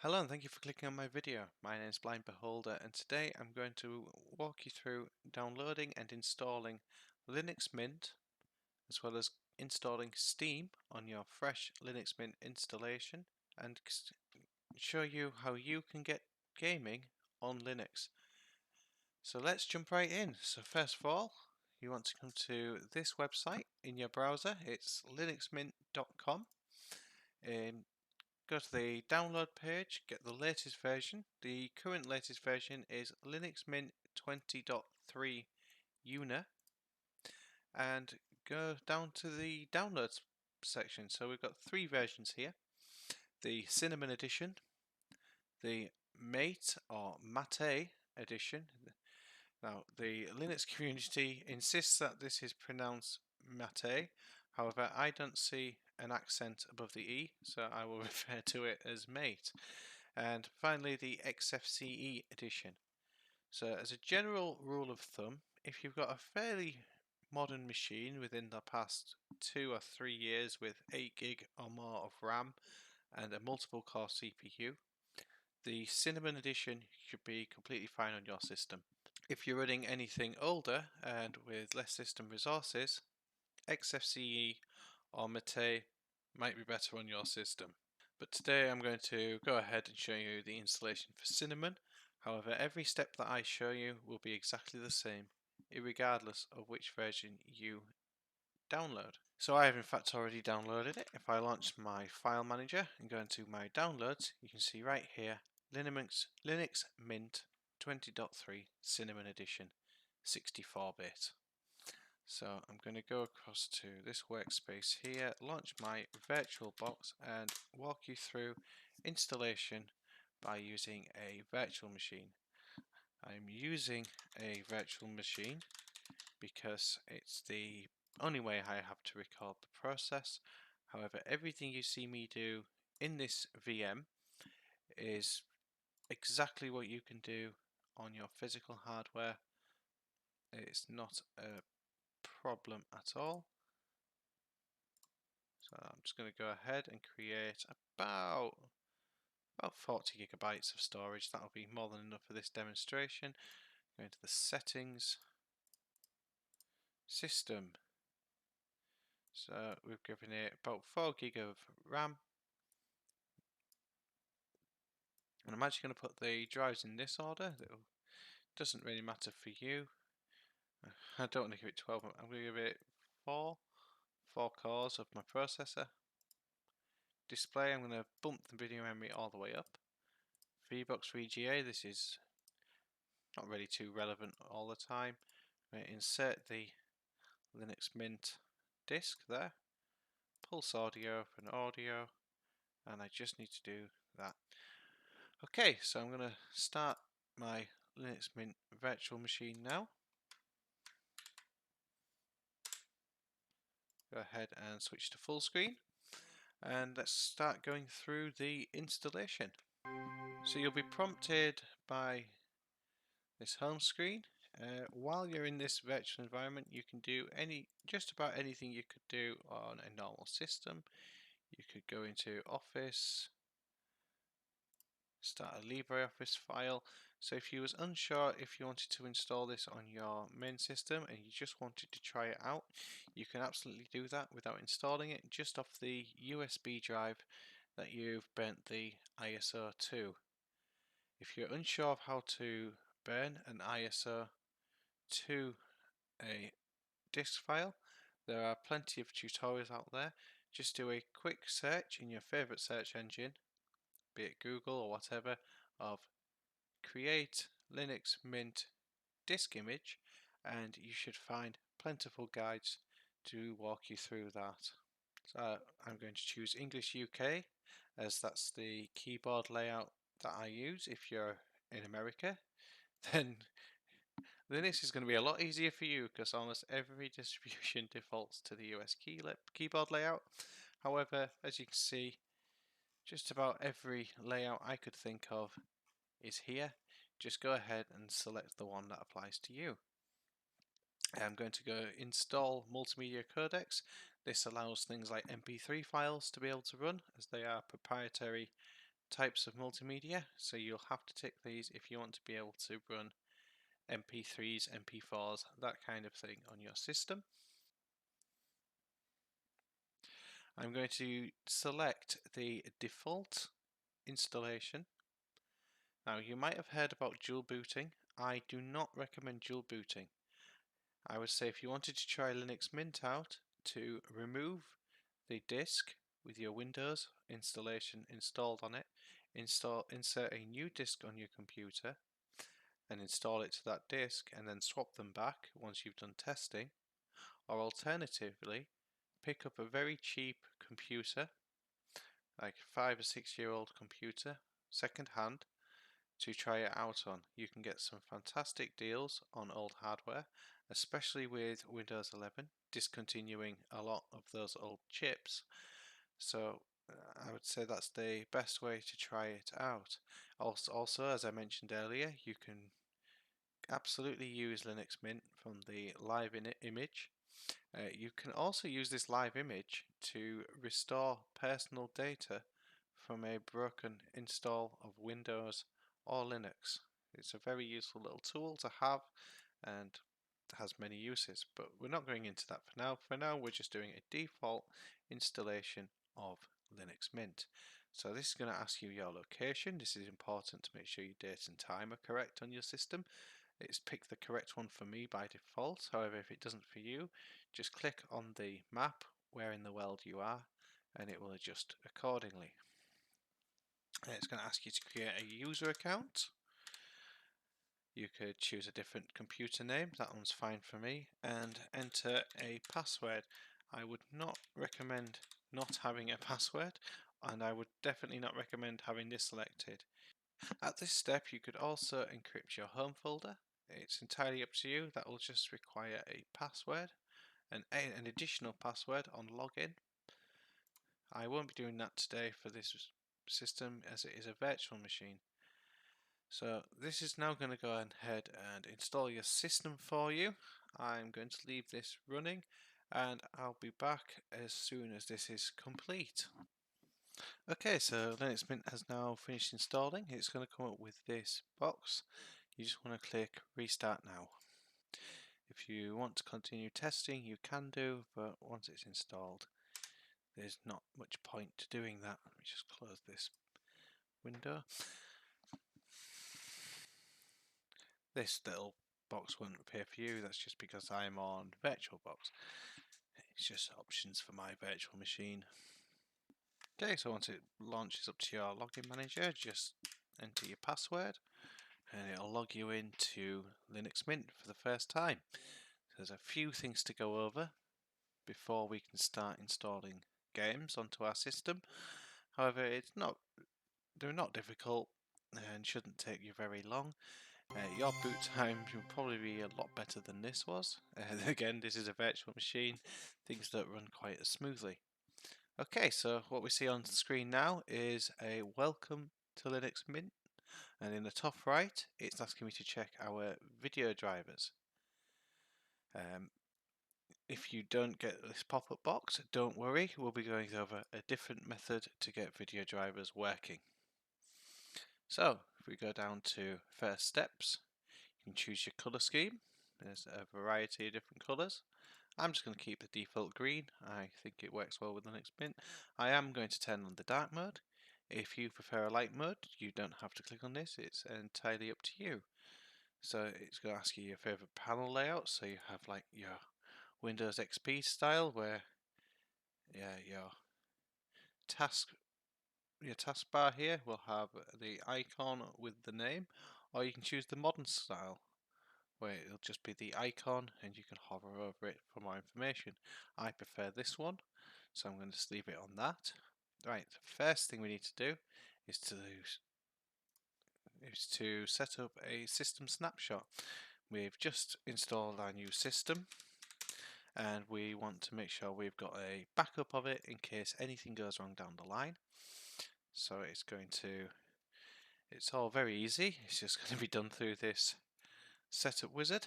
Hello and thank you for clicking on my video. My name is Blind Beholder and today I'm going to walk you through downloading and installing Linux Mint as well as installing Steam on your fresh Linux Mint installation and show you how you can get gaming on Linux. So let's jump right in. So first of all, you want to come to this website in your browser. It's linuxmint.com. Go to the download page, get the latest version. The current latest version is Linux Mint 20.3 UNA, and go down to the downloads section. So we've got three versions here: the Cinnamon edition, the Mate or Mate edition. Now, the Linux community insists that this is pronounced Mate. However, I don't see an accent above the E, so I will refer to it as Mate. And finally, the XFCE edition. So, as a general rule of thumb, if you've got a fairly modern machine within the past 2 or 3 years with 8 gig or more of RAM and a multiple core CPU, the Cinnamon edition should be completely fine on your system. If you're running anything older and with less system resources, XFCE or Mate might be better on your system. But today I'm going to go ahead and show you the installation for Cinnamon. However, every step that I show you will be exactly the same, regardless of which version you download. So I have in fact already downloaded it. If I launch my file manager and go into my downloads, you can see right here, Linux Mint 20.3 Cinnamon Edition 64-bit. So I'm going to go across to this workspace here, launch my VirtualBox and walk you through installation by using a virtual machine. I'm using a virtual machine because it's the only way I have to record the process. However, everything you see me do in this VM is exactly what you can do on your physical hardware. It's not a problem at all. So I'm just going to go ahead and create about 40 gigabytes of storage. That'll be more than enough for this demonstration. Go into the settings, system. So we've given it about 4 gig of RAM. And I'm actually going to put the drives in this order. It doesn't really matter for you. I don't want to give it 12. I'm going to give it 4 cores of my processor. Display, I'm going to bump the video memory all the way up. VBox VGA, this is not really too relevant all the time. Insert the Linux Mint disk there. Pulse audio for an audio. And I just need to do that. Okay, so I'm going to start my Linux Mint virtual machine now. Go ahead and switch to full screen. And let's start going through the installation. So you'll be prompted by this home screen. While you're in this virtual environment, you can do just about anything you could do on a normal system. You could go into Office, start a LibreOffice file. So if you was unsure if you wanted to install this on your main system and you just wanted to try it out, you can absolutely do that without installing it, just off the USB drive that you've burnt the ISO to. If you're unsure of how to burn an ISO to a disk file, there are plenty of tutorials out there. Just do a quick search in your favorite search engine, be it Google or whatever, of create Linux Mint disk image, and you should find plentiful guides to walk you through that. So I'm going to choose English UK as that's the keyboard layout that I use. If you're in America, then Linux is going to be a lot easier for you because almost every distribution defaults to the US keyboard layout. However, as you can see, just about every layout I could think of is here. Just go ahead and select the one that applies to you. I'm going to go install multimedia codecs. This allows things like MP3 files to be able to run, as they are proprietary types of multimedia, so you'll have to tick these if you want to be able to run MP3s, MP4s, that kind of thing on your system. I'm going to select the default installation. Now, you might have heard about dual booting. I do not recommend dual booting. I would say if you wanted to try Linux Mint out, to remove the disk with your Windows installation installed on it, insert a new disk on your computer and install it to that disk, and then swap them back once you've done testing. Or alternatively, pick up a very cheap computer, like 5 or 6 year old computer, second hand, to try it out on. You can get some fantastic deals on old hardware, especially with Windows 11 discontinuing a lot of those old chips. So I would say that's the best way to try it out. Also, as I mentioned earlier, you can absolutely use Linux Mint from the live image. You can also use this live image to restore personal data from a broken install of Windows or Linux. It's a very useful little tool to have and has many uses, but we're not going into that for now. For now, we're just doing a default installation of Linux Mint. So this is going to ask you your location. This is important to make sure your date and time are correct on your system. It's picked the correct one for me by default. However, if it doesn't for you, just click on the map where in the world you are and it will adjust accordingly. It's going to ask you to create a user account. You could choose a different computer name, that one's fine for me, and enter a password. I would not recommend not having a password, and I would definitely not recommend having this selected. At this step, you could also encrypt your home folder. It's entirely up to you. That will just require a password and an additional password on login. I won't be doing that today for this system as it is a virtual machine. So this is now going to go ahead and install your system for you. I'm going to leave this running and I'll be back as soon as this is complete. Okay, so Linux Mint has now finished installing. It's going to come up with this box. You just want to click Restart Now. If you want to continue testing, you can do, but once it's installed, there's not much point to doing that. Let me just close this window. This little box won't appear for you, that's just because I'm on VirtualBox. It's just options for my virtual machine. Okay, so once it launches up to your login manager, just enter your password and it'll log you into Linux Mint for the first time. There's a few things to go over before we can start installing games onto our system. However, they're not difficult and shouldn't take you very long. Your boot time will probably be a lot better than this was. Again, this is a virtual machine. Things don't run quite as smoothly. Okay, so what we see on the screen now is a welcome to Linux Mint. And in the top right, it's asking me to check our video drivers. If you don't get this pop-up box, don't worry, we'll be going over a different method to get video drivers working. So, if we go down to first steps, you can choose your colour scheme. There's a variety of different colours. I'm just going to keep the default green. I think it works well with Linux Mint. I am going to turn on the dark mode. If you prefer a light mode, you don't have to click on this. It's entirely up to you. So it's going to ask you your favourite panel layout. So you have like your Windows XP style where your taskbar here will have the icon with the name, or you can choose the modern style where it'll just be the icon and you can hover over it for more information. I prefer this one, so I'm going to just leave it on that. Right, the first thing we need to do is to set up a system snapshot. We've just installed our new system and we want to make sure we've got a backup of it in case anything goes wrong down the line. So it's all very easy. It's just going to be done through this setup wizard.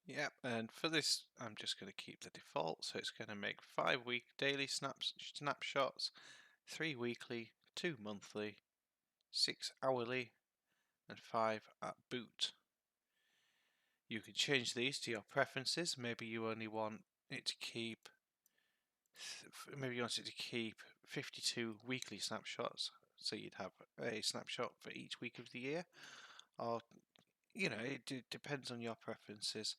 Yep, and for this I'm just going to keep the default, so it's going to make 5 week daily snapshots, 3 weekly, 2 monthly, 6 hourly, and 5 at boot. You can change these to your preferences. Maybe you only want it to keep 52 weekly snapshots, so you'd have a snapshot for each week of the year, or it depends on your preferences.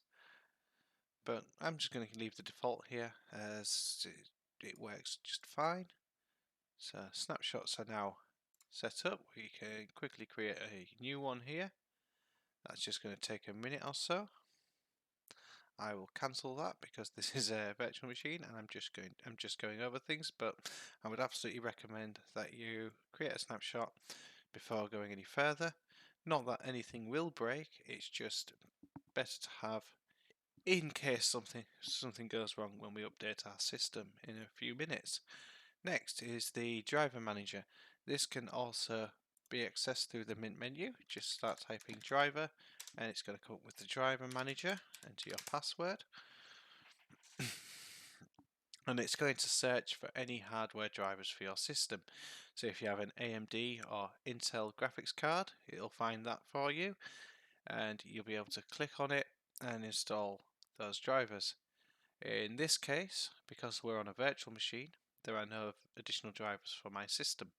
But I'm just going to leave the default here as it works just fine. So snapshots are now set up. We can quickly create a new one here. That's just going to take a minute or so. I will cancel that because this is a virtual machine and I'm just going over things, but I would absolutely recommend that you create a snapshot before going any further. Not that anything will break, it's just better to have in case something goes wrong when we update our system in a few minutes. Next is the driver manager. This can also be accessed through the Mint menu. Just start typing driver and it's going to come up with the driver manager. Enter your password and it's going to search for any hardware drivers for your system. So if you have an AMD or Intel graphics card, it'll find that for you and you'll be able to click on it and install those drivers. In this case, because we're on a virtual machine, there are no additional drivers for my system.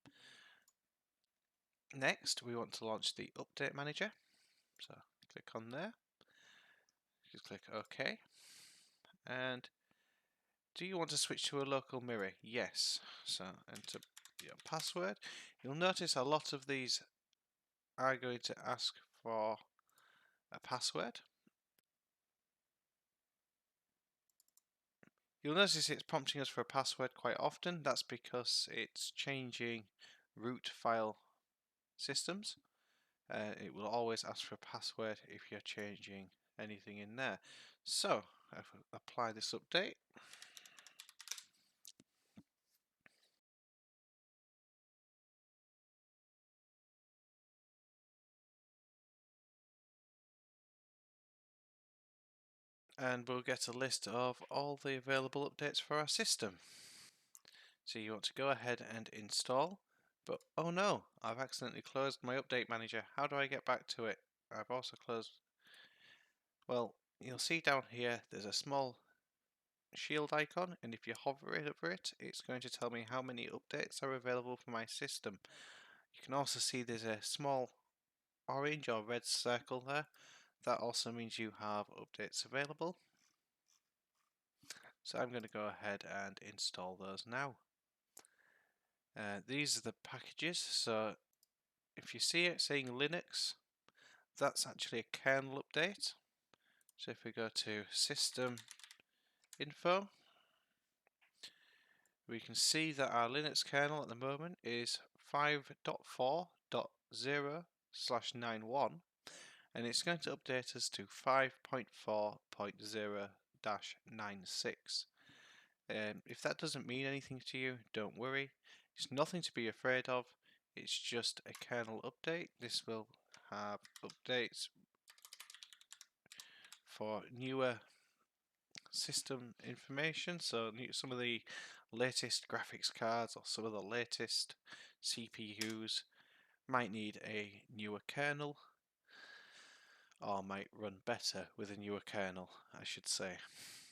Next, we want to launch the update manager. So click on there. Just click OK. And do you want to switch to a local mirror? Yes. So enter your password. You'll notice a lot of these are going to ask for a password. You'll notice it's prompting us for a password quite often. That's because it's changing root file systems. It will always ask for a password if you're changing anything in there. So if we apply this update, and we'll get a list of all the available updates for our system. So you want to go ahead and install, but oh no, I've accidentally closed my update manager. How do I get back to it? I've also closed. Well, you'll see down here there's a small shield icon, and if you hover over it, it's going to tell me how many updates are available for my system. You can also see there's a small orange or red circle there. That also means you have updates available. So I'm going to go ahead and install those now. These are the packages. So if you see it saying Linux, that's actually a kernel update. So if we go to System Info, we can see that our Linux kernel at the moment is 5.4.0/91, and it's going to update us to 5.4.0-96. If that doesn't mean anything to you, don't worry. It's nothing to be afraid of. It's just a kernel update. This will have updates for newer system information, so some of the latest graphics cards or some of the latest CPUs might need a newer kernel, or might run better with a newer kernel, I should say.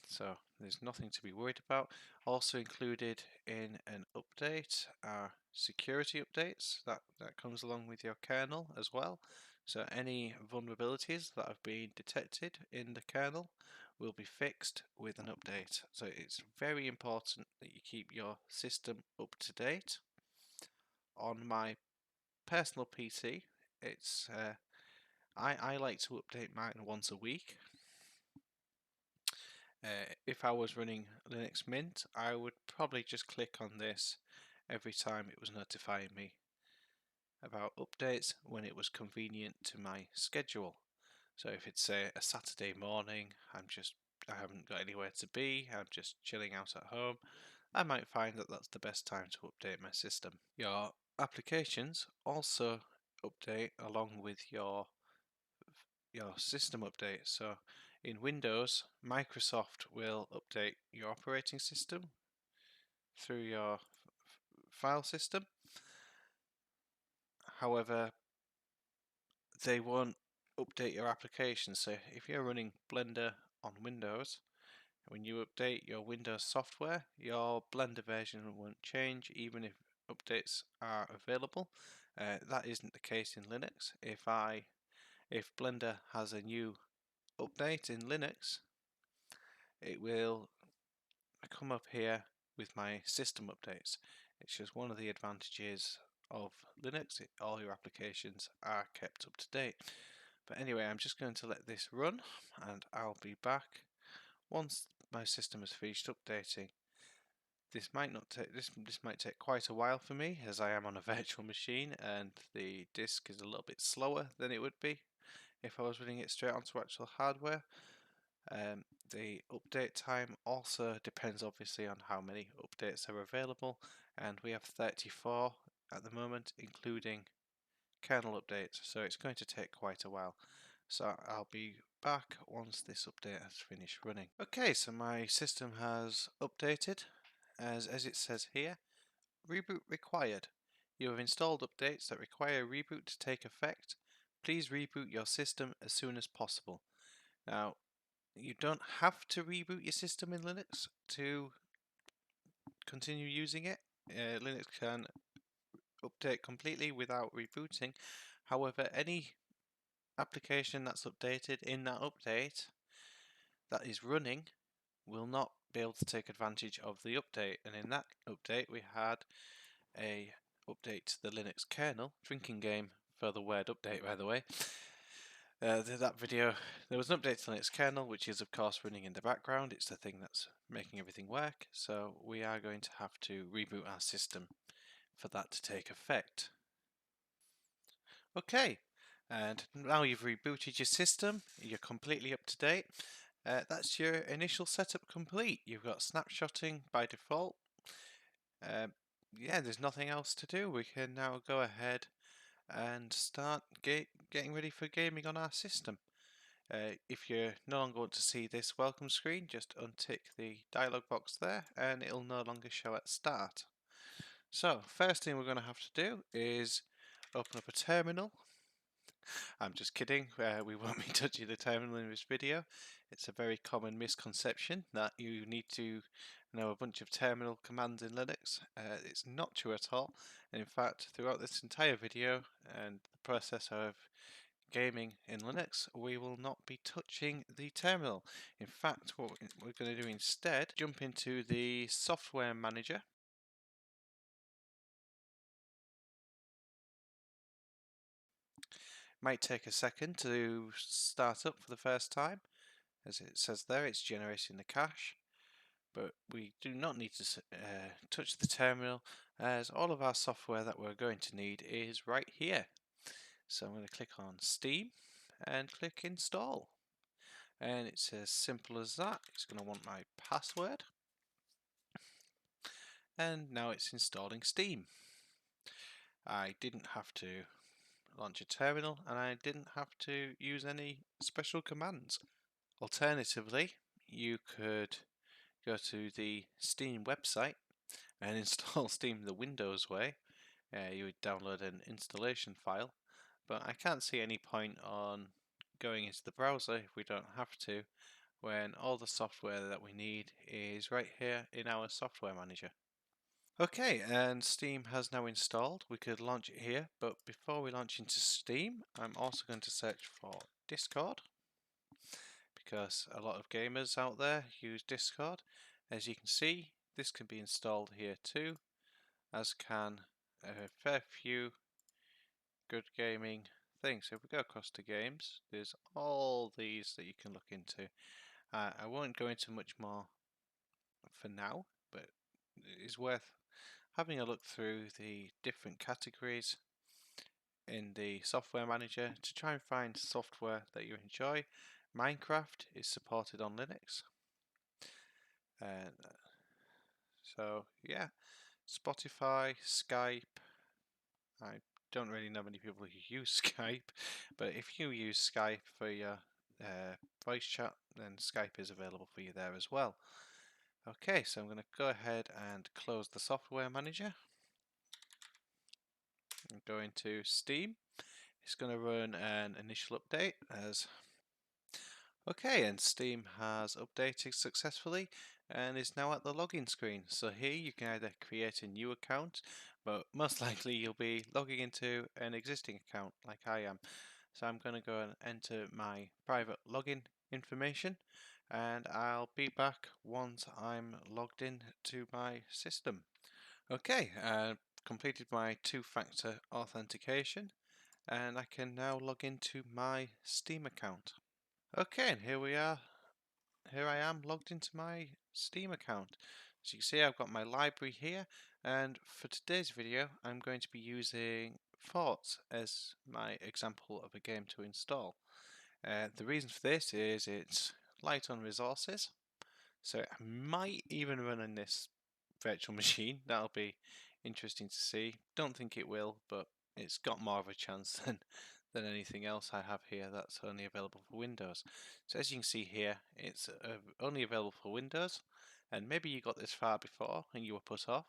So there's nothing to be worried about. Also included in an update are security updates that comes along with your kernel as well. So any vulnerabilities that have been detected in the kernel will be fixed with an update. So it's very important that you keep your system up to date. On my personal PC, it's I like to update mine once a week. If I was running Linux Mint, I would probably just click on this every time it was notifying me about updates when it was convenient to my schedule. So if it's say a Saturday morning, I haven't got anywhere to be, I'm just chilling out at home, I might find that that's the best time to update my system. Your applications also update along with your system update. So In Windows, Microsoft will update your operating system through your file system. However, they won't update your application. So if you're running Blender on Windows, when you update your Windows software, your Blender version won't change even if updates are available. That isn't the case in Linux. If Blender has a new update in Linux, it will come up here with my system updates. It's just one of the advantages of Linux. All your applications are kept up to date. But anyway, I'm just going to let this run and I'll be back once my system has finished updating. This might not take this might take quite a while for me, as I am on a virtual machine and the disk is a little bit slower than it would be if I was running it straight onto actual hardware. The update time also depends obviously on how many updates are available, and we have 34 at the moment, including kernel updates, so it's going to take quite a while. So I'll be back once this update has finished running. Okay, so my system has updated, as it says here. Reboot required. You have installed updates that require reboot to take effect. Please reboot your system as soon as possible. Now, you don't have to reboot your system in Linux to continue using it. Linux can update completely without rebooting. However, any application that's updated in that update that is running will not be able to take advantage of the update. And in that update we had a update to the Linux kernel, drinking game for the word update by the way. That video, there was an update to Linux kernel, which is of course running in the background. It's the thing that's making everything work, so we are going to have to reboot our system for that to take effect. Okay, and now you've rebooted your system, you're completely up to date. That's your initial setup complete. You've got snapshotting by default. Yeah, there's nothing else to do. We can now go ahead and start getting ready for gaming on our system. If you no longer want to see this welcome screen, just untick the dialog box there and it'll no longer show at start. So first thing we're going to have to do is open up a terminal. I'm just kidding, we won't be touching the terminal in this video. It's a very common misconception that you need to know a bunch of terminal commands in Linux. It's not true at all, and in fact throughout this entire video and the process of gaming in Linux, we will not be touching the terminal. In fact, what we're going to do instead, jump into the software manager. Might take a second to start up for the first time. As it says there, it's generating the cache, but we do not need to touch the terminal, as all of our software that we're going to need is right here. So I'm going to click on Steam and click install, and it's as simple as that. It's going to want my password, and now it's installing Steam. I didn't have to launch a terminal, and I didn't have to use any special commands. Alternatively, you could go to the Steam website and install Steam the Windows way. You would download an installation file, but I can't see any point on going into the browser if we don't have to, when all the software that we need is right here in our software manager. Okay, and Steam has now installed. We could launch it here, but before we launch into Steam, I'm also going to search for Discord, because a lot of gamers out there use Discord. As you can see, this can be installed here too, as can a fair few good gaming things. So if we go across to games, there's all these that you can look into. I won't go into much more for now, but it is worth having a look through the different categories in the software manager to try and find software that you enjoy. Minecraft is supported on Linux, and so yeah, Spotify, Skype. I don't really know many people who use Skype, but if you use Skype for your voice chat, then Skype is available for you there as well. Okay, so I'm going to go ahead and close the software manager and go into Steam. It's going to run an initial update as okay, and Steam has updated successfully and is now at the login screen. So here you can either create a new account, but most likely you'll be logging into an existing account like I am. So I'm going to go and enter my private login information, and I'll be back once I'm logged in to my system. Okay, completed my two-factor authentication, and I can now log into my Steam account. Okay, and here we are. Here I am logged into my Steam account. As you can see, I've got my library here, and for today's video, I'm going to be using Forts as my example of a game to install. The reason for this is it's light on resources, so I might even run on this virtual machine. That'll be interesting to see. Don't think it will, but it's got more of a chance than anything else I have here that's only available for Windows. So as you can see here, it's only available for Windows, and maybe you got this far before and you were put off,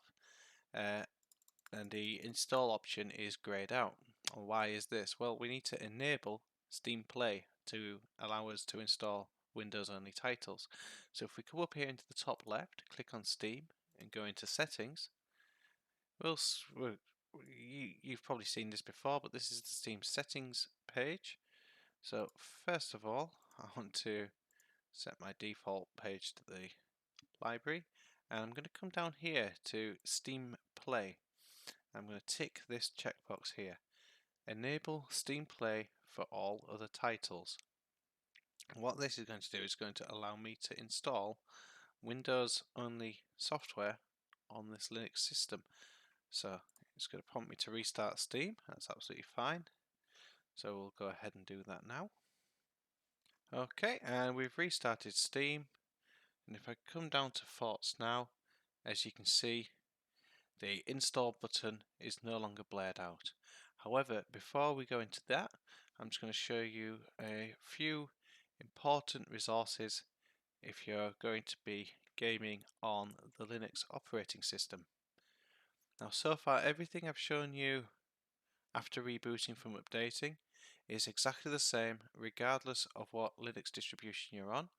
and the install option is grayed out. Why is this? Well, we need to enable Steam Play to allow us to install Windows only titles. So if we come up here into the top left, click on Steam and go into settings, you've probably seen this before, but this is the Steam settings page. So first of all, I want to set my default page to the library, and I'm going to come down here to Steam Play. I'm going to tick this checkbox here. Enable Steam Play for all other titles. And what this is going to do is going to allow me to install Windows only software on this Linux system. So it's going to prompt me to restart Steam. That's absolutely fine. So we'll go ahead and do that now. Okay, and we've restarted Steam. And if I come down to Forts now, as you can see, the install button is no longer blared out. However, before we go into that, I'm just going to show you a few important resources if you're going to be gaming on the Linux operating system. Now, so far everything I've shown you after rebooting from updating is exactly the same regardless of what Linux distribution you're on.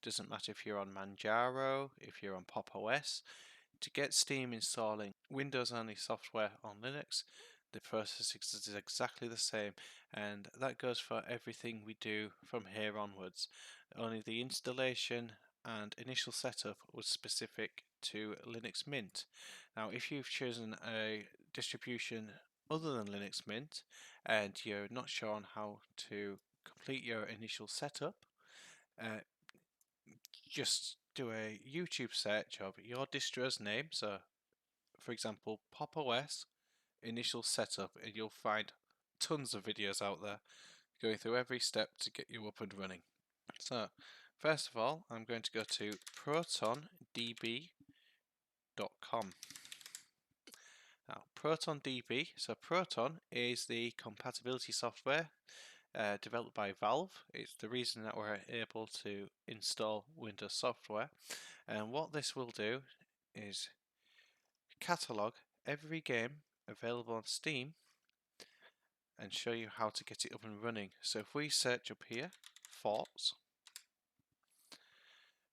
It doesn't matter if you're on Manjaro, if you're on Pop! OS. To get Steam installing Windows only software on Linux, the process is exactly the same, and that goes for everything we do from here onwards. Only the installation and initial setup was specific to Linux Mint. Now if you've chosen a distribution other than Linux Mint and you're not sure on how to complete your initial setup, just do a YouTube search of your distro's name. So for example, Pop! OS initial setup, and you'll find tons of videos out there going through every step to get you up and running. So first of all, I'm going to go to ProtonDB.com. Now ProtonDB, so Proton is the compatibility software developed by Valve. It's the reason that we're able to install Windows software, and what this will do is catalog every game available on Steam and show you how to get it up and running. So if we search up here, Forts,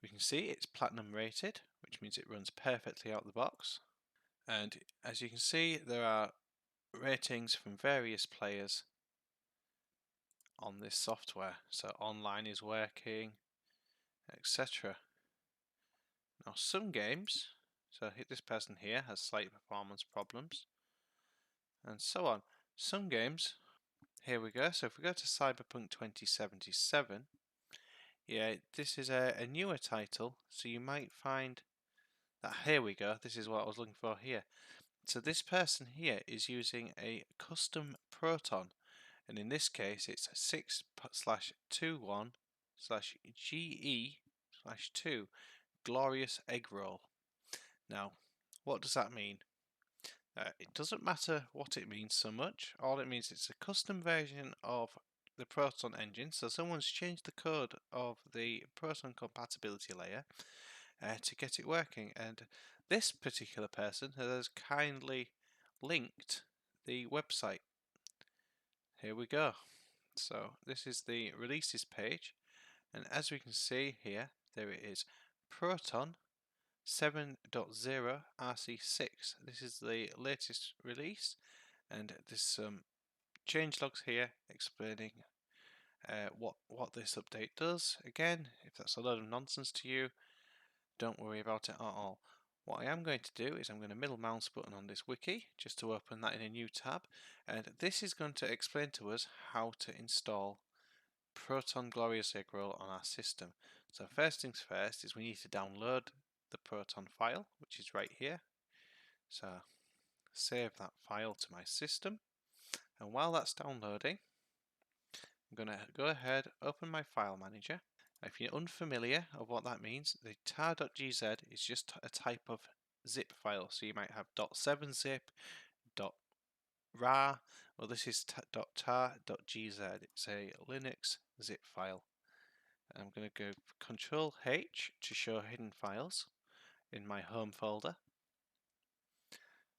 we can see it's platinum rated, which means it runs perfectly out the box. And as you can see, there are ratings from various players on this software. So online is working, etc. Now some games, so this person here has slight performance problems, and so on. Some games, here we go. So if we go to Cyberpunk 2077, yeah, this is a newer title, so you might find that, here we go, this is what I was looking for here. So this person here is using a custom Proton, and in this case it's 6/21/GE/2 Glorious Egg Roll. Now, what does that mean? It doesn't matter what it means so much. All it means it's a custom version of the Proton engine. So someone's changed the code of the Proton compatibility layer to get it working, and this particular person has kindly linked the website. Here we go. So this is the releases page, and as we can see here, there it is, Proton 7.0 RC6. This is the latest release, and there's some changelogs here explaining what this update does. Again, if that's a load of nonsense to you, don't worry about it at all. What I am going to do is I'm going to middle mouse button on this wiki just to open that in a new tab, and this is going to explain to us how to install Proton Glorious Eggroll on our system. So first things first is we need to download the Proton file, which is right here. So save that file to my system, and while that's downloading, I'm going to go ahead, open my file manager. If you're unfamiliar of what that means, the tar.gz is just a type of zip file. So you might have .7zip, .rar, well this is .tar.gz. It's a Linux zip file. I'm going to go Control H to show hidden files in my home folder.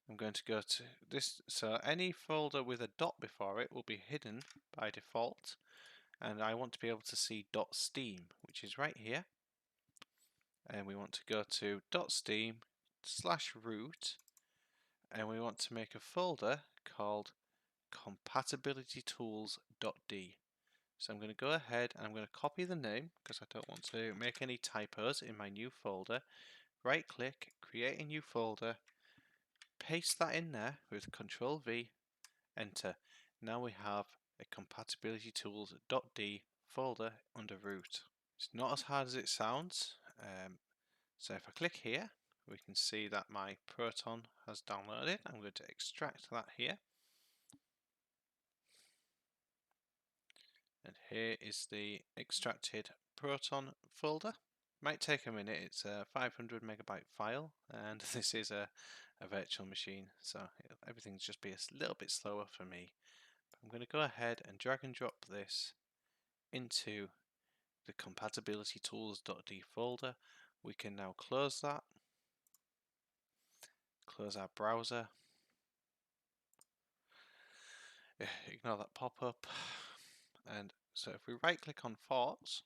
I'm going to go to this, so any folder with a dot before it will be hidden by default, and I want to be able to see .steam, which is right here, and we want to go to .steam/root, and we want to make a folder called compatibilitytools.d. So I'm going to go ahead and I'm going to copy the name because I don't want to make any typos in my new folder. Right click, create a new folder, paste that in there with Control V, enter. Now we have a compatibilitytools.d folder under root. It's not as hard as it sounds. So if I click here, we can see that my Proton has downloaded. I'm going to extract that here. And here is the extracted Proton folder. Might take a minute, it's a 500 megabyte file, and this is a virtual machine, so everything's just be a little bit slower for me. But I'm going to go ahead and drag and drop this into the compatibilitytools.d folder. We can now close that, close our browser, ignore that pop-up, and so if we right click on Forts,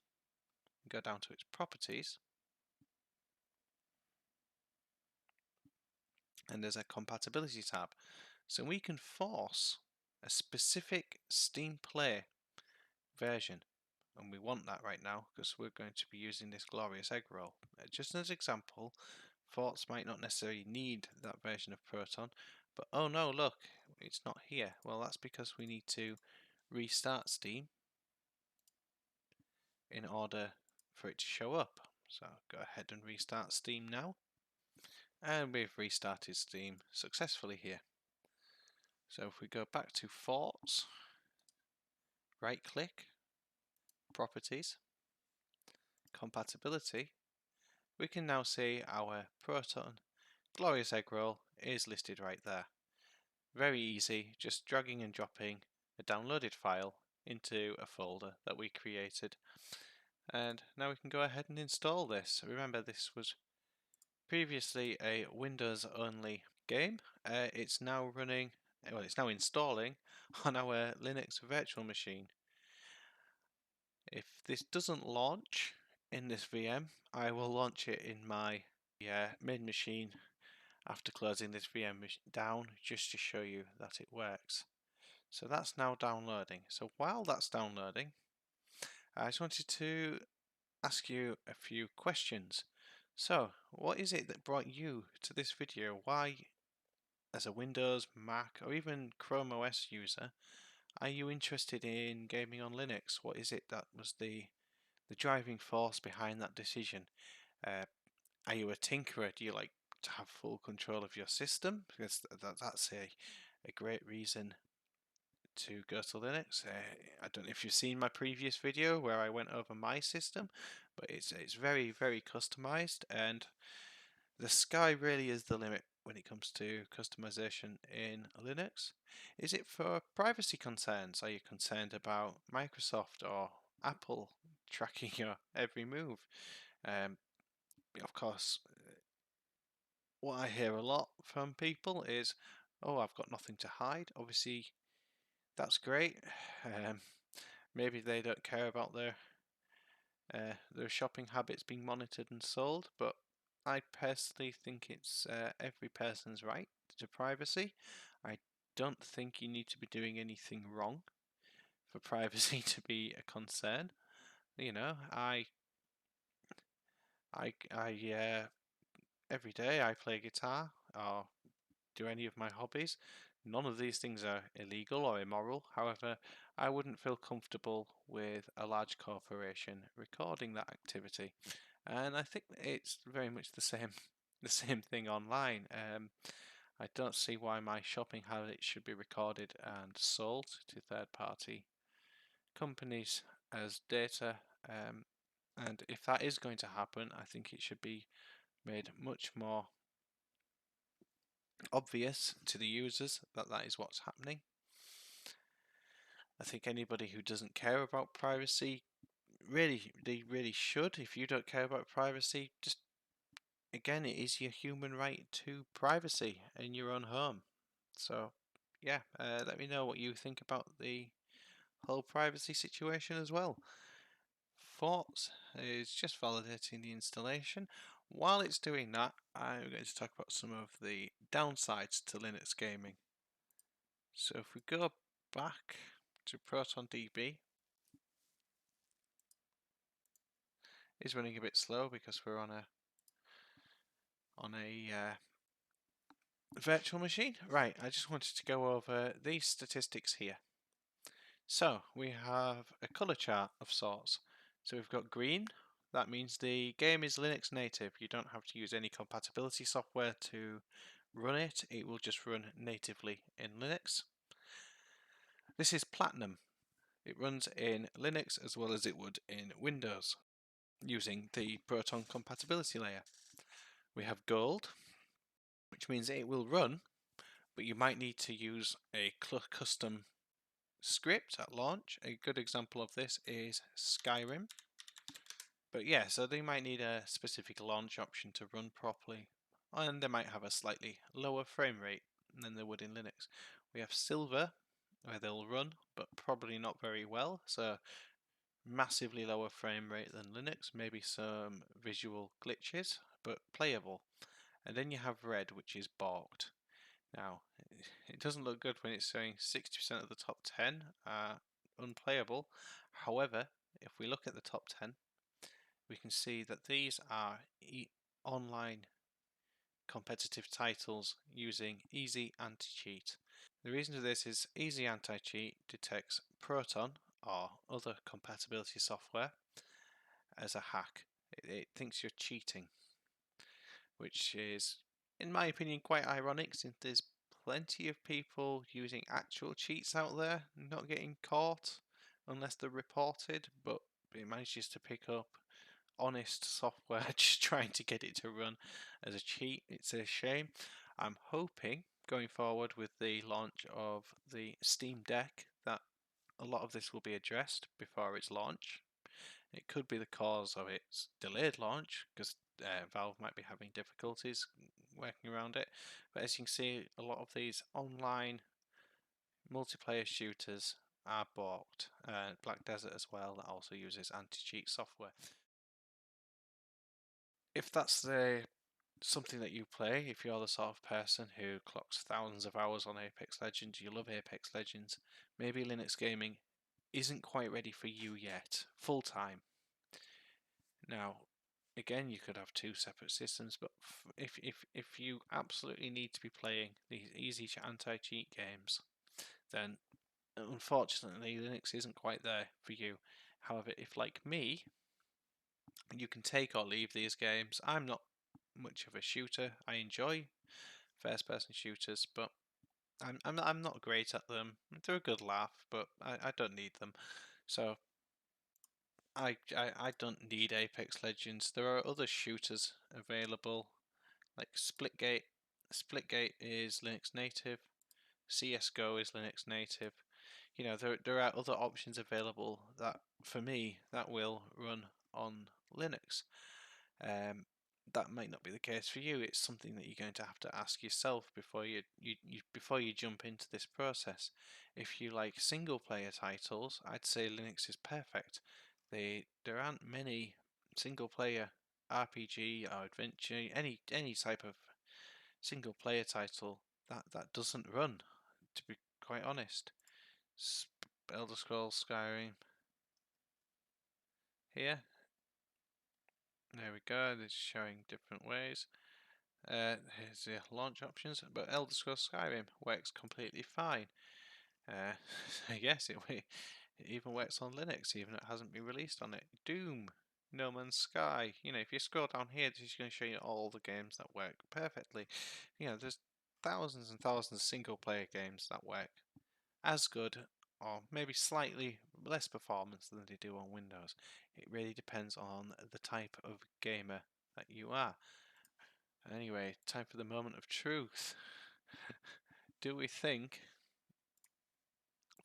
go down to its properties, and there's a compatibility tab. So we can force a specific Steam Play version, and we want that right now because we're going to be using this glorious eggroll. Just as an example, Forts might not necessarily need that version of Proton, but oh no, look, it's not here. Well, that's because we need to restart Steam in order for it to show up. So go ahead and restart Steam now, and we've restarted Steam successfully here. So if we go back to Forts, right click, properties, compatibility, we can now see our Proton Glorious Eggroll is listed right there. Very easy, just dragging and dropping a downloaded file into a folder that we created. And now we can go ahead and install this. Remember, this was previously a Windows only game. It's now running, well, it's now installing on our Linux virtual machine. If this doesn't launch in this VM, I will launch it in my main machine after closing this VM down, just to show you that it works. So that's now downloading. So while that's downloading, I just wanted to ask you a few questions. So what is it that brought you to this video? Why, as a Windows, Mac, or even Chrome OS user, are you interested in gaming on Linux? What is it that was the driving force behind that decision? Are you a tinkerer? Do you like to have full control of your system? Because that's a great reason to go to Linux. I don't know if you've seen my previous video where I went over my system, but it's very customized, and the sky really is the limit when it comes to customization in Linux? Is it for privacy concerns? Are you concerned about Microsoft or Apple tracking your every move? Of course, what I hear a lot from people is, oh, I've got nothing to hide. Obviously, that's great. Um, maybe they don't care about their shopping habits being monitored and sold, but I personally think it's every person's right to privacy. I don't think you need to be doing anything wrong for privacy to be a concern. You know, every day I play guitar or do any of my hobbies. None of these things are illegal or immoral. However, I wouldn't feel comfortable with a large corporation recording that activity. And I think it's very much the same the same thing online. I don't see why my shopping habits should be recorded and sold to third-party companies as data. And if that is going to happen, I think it should be made much more obvious to the users that that is what's happening. I think anybody who doesn't care about privacy, they really should. If you don't care about privacy, just again, it is your human right to privacy in your own home. So, yeah, let me know what you think about the whole privacy situation as well. Thoughts is just validating the installation. While it's doing that, I'm going to talk about some of the downsides to Linux gaming. So if we go back to ProtonDB, it's running a bit slow because we're on a virtual machine. Right, I just wanted to go over these statistics here. So we have a color chart of sorts. So we've got green. That means the game is Linux native. You don't have to use any compatibility software to run it. It will just run natively in Linux. This is platinum. It runs in Linux as well as it would in Windows using the Proton compatibility layer. We have gold, which means it will run, but you might need to use a custom script at launch. A good example of this is Skyrim. But yeah, so they might need a specific launch option to run properly, and they might have a slightly lower frame rate than they would in Linux. We have silver, where they'll run, but probably not very well, so massively lower frame rate than Linux, maybe some visual glitches, but playable. And then you have red, which is balked. Now, it doesn't look good when it's showing 60% of the top 10 are unplayable. However, if we look at the top 10, we can see that these are online competitive titles using Easy Anti-Cheat. The reason for this is Easy Anti-Cheat detects Proton or other compatibility software as a hack. It thinks you're cheating, which is, in my opinion, quite ironic since there's plenty of people using actual cheats out there not getting caught unless they're reported, but it manages to pick up honest software just trying to get it to run as a cheat. It's a shame. I'm hoping going forward with the launch of the Steam Deck that a lot of this will be addressed before its launch. It could be the cause of its delayed launch because Valve might be having difficulties working around it. But as you can see, a lot of these online multiplayer shooters are balked. Black Desert as well, that also uses anti-cheat software. If that's something that you play, if you're the sort of person who clocks thousands of hours on Apex Legends, you love Apex Legends, maybe Linux gaming isn't quite ready for you yet, full time. Now, again, you could have two separate systems, but if you absolutely need to be playing these easy anti-cheat games, then unfortunately Linux isn't quite there for you. However, if like me, you can take or leave these games. I'm not much of a shooter. I enjoy first-person shooters, but I'm not great at them. They're a good laugh, but I don't need them. So I don't need Apex Legends. There are other shooters available, like Splitgate. Splitgate is Linux native. CSGO is Linux native. You know, there are other options available that, for me, that will run on Linux. That might not be the case for you. It's something that you're going to have to ask yourself before you jump into this process. If you like single player titles, I'd say Linux is perfect. There aren't many single player RPG or adventure, any type of single player title that doesn't run, to be quite honest. Elder Scrolls Skyrim here. There we go. It's showing different ways. Here's the launch options, but Elder Scrolls Skyrim works completely fine. Yes, it even works on Linux, even though it hasn't been released on it. Doom, No Man's Sky. You know, if you scroll down here, this is going to show you all the games that work perfectly. You know, there's thousands and thousands of single-player games that work as good, or maybe slightly less performance than they do on Windows. It really depends on the type of gamer that you are. Anyway, time for the moment of truth. Do we think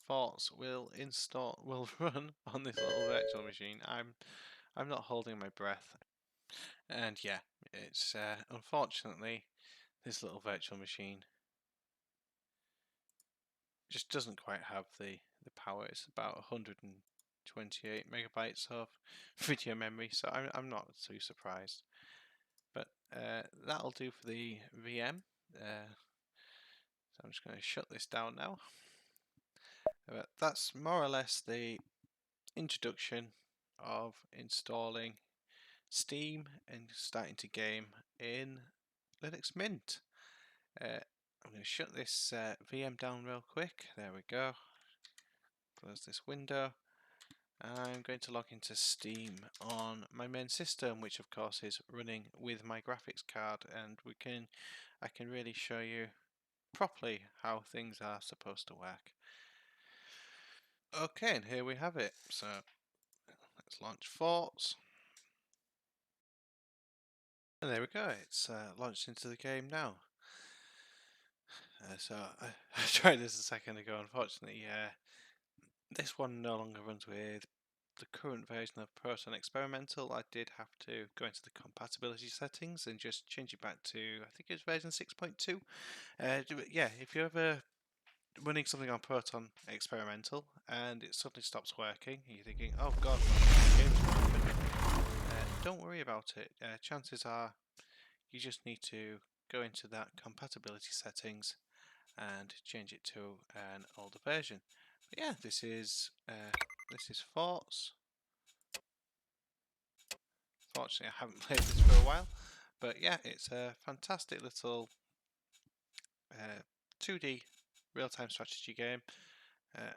Forts will run on this little virtual machine? I'm not holding my breath. And yeah, it's unfortunately this little virtual machine just doesn't quite have the power. It's about 128 megabytes of video memory, so I'm not too surprised. But that'll do for the VM. So I'm just going to shut this down now. But that's more or less the introduction of installing Steam and starting to game in Linux Mint. I'm going to shut this VM down real quick. There we go. Close this window. I'm going to log into Steam on my main system, which of course is running with my graphics card, and I can really show you properly how things are supposed to work. Okay, and here we have it. So let's launch Forts. And there we go, it's launched into the game now. So I tried this a second ago. Unfortunately, this one no longer runs with the current version of Proton Experimental. I did have to go into the compatibility settings and just change it back to, I think it's version 6.2. Yeah, if you're ever running something on Proton Experimental and it suddenly stops working, and you're thinking, oh god, my game's not open, don't worry about it. Chances are you just need to go into that compatibility settings and change it to an older version. But yeah, this is Forts. Fortunately, I haven't played this for a while, but yeah, it's a fantastic little 2D real-time strategy game. I'd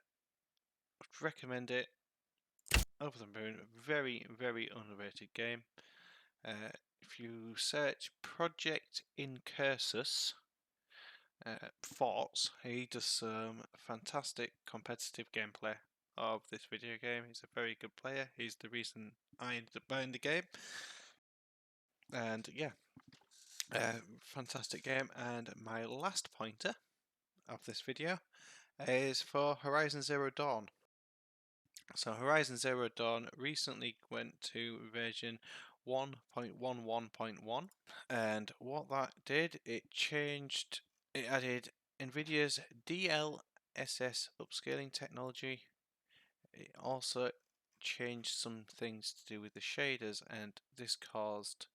recommend it over the moon. Very, very underrated game. If you search Project Incursus Forts, he does some fantastic competitive gameplay of this video game. He's a very good player. He's the reason I ended up buying the game. And yeah, fantastic game. And my last pointer of this video is for Horizon Zero Dawn. So Horizon Zero Dawn recently went to version 1.11.1, and what that did, it added NVIDIA's DLSS upscaling technology. It also changed some things to do with the shaders, and this caused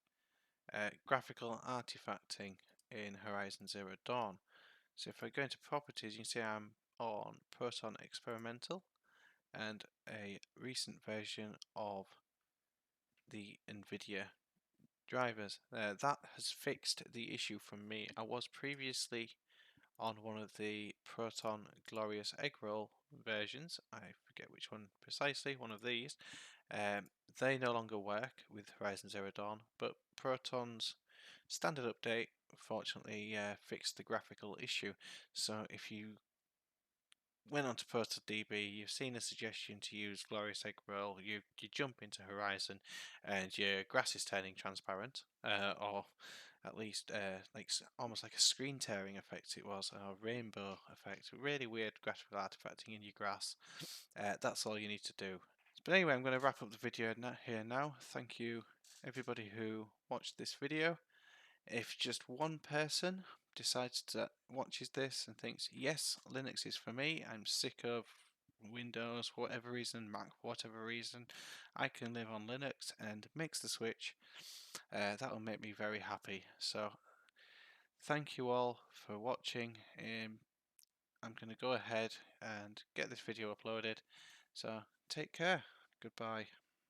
graphical artifacting in Horizon Zero Dawn. So if I go into properties, you can see I'm on Proton Experimental, and a recent version of the NVIDIA drivers. That has fixed the issue from me. I was previously on one of the Proton Glorious Eggroll versions. I forget which one precisely, one of these. They no longer work with Horizon Zero Dawn, but Proton's standard update fortunately fixed the graphical issue. So if you went on to ProtonDB, you've seen a suggestion to use Glorious Eggroll, you jump into Horizon and your grass is turning transparent, or at least like almost like a screen tearing effect it was, or a rainbow effect, really weird graphical artifacting in your grass. That's all you need to do. But anyway, I'm going to wrap up the video here now. Thank you everybody who watched this video. If just one person decides to watches this and thinks, yes, Linux is for me, I'm sick of Windows for whatever reason, Mac for whatever reason, I can live on Linux, and makes the switch, that will make me very happy. So thank you all for watching. I'm going to go ahead and get this video uploaded, so take care. Goodbye.